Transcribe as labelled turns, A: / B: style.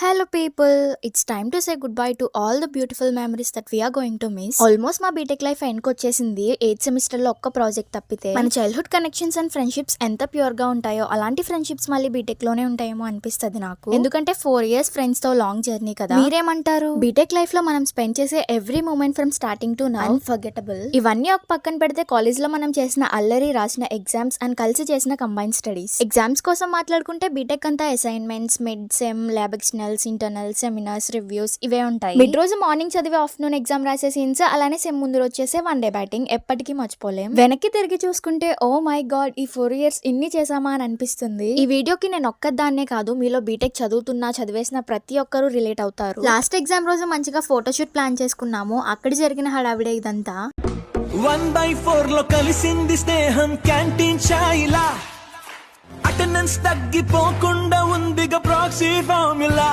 A: Hello people, it's time to say goodbye to all the beautiful memories that we are going to miss. Almost మా BTech life end కి వచ్చేసింది. 8th semester లో ఒక్క project తప్పితే మన childhood connections and friendships ఎంత pure గా ఉంటాయో అలాంటి ఫ్రెండ్షిప్స్ మళ్ళీ బీటెక్ లోనే ఉంటాయేమో అనిపిస్తుంది నాకు. ఎందుకంటే 4 years ఫ్రెండ్స్ తో లాంగ్ జర్నీ కదా. మీరేమంటారు? బీటెక్ లైఫ్ లో మనం స్పెండ్ చేసే every moment from starting to now unforgettable. ఇవన్నీ ఒక పక్కన పెడితే కాలేజ్ లో మనం చేసిన అల్లరి, రాసిన ఎగ్జామ్స్ అండ్ కలిసి చేసిన కంబైన్ స్టడీస్. ఎగ్జామ్స్ కోసం మాట్లాడుకుంటే బీటెక్ అంతా assignments, mid sem, lab externals, internal, seminars, reviews ఇవే ఉంటాయి. మిడ్ రోజు మార్నింగ్ చదివి ఆఫ్టర్నూన్ ఎగ్జామ్ రాసే సీన్స్, అలానే సెమ్ ముందు రోజు చేసే వన్ డే బ్యాటింగ్ ఎప్పటికీ మర్చిపోలేం. వెనక్కి తిరిగి చూసుకుంటే ఓ మై గాడ్, ఈ 4 years ఇన్ని చేసామా అని అనిపిస్తుంది. ఈ వీడియోకి నేను ఒక్కదాన్నే కాదు, మీలో బీటెక్ చదివేసిన ప్రతి ఒక్కరూ రిలేట్ అవుతారు. లాస్ట్ ఎగ్జామ్ రోజు మంచిగా ఫోటోషూట్ ప్లాన్ చేసుకున్నాము. అక్కడ జరిగిన హడావిడే ఇదంతా.
B: 1/4 లో కలిసింది స్నేహం క్యాంటీన్ ఛాయిలా, అటెండెన్స్ తగ్గిపోకుండా ఉందిగా ప్రాక్సీ ఫార్ములా.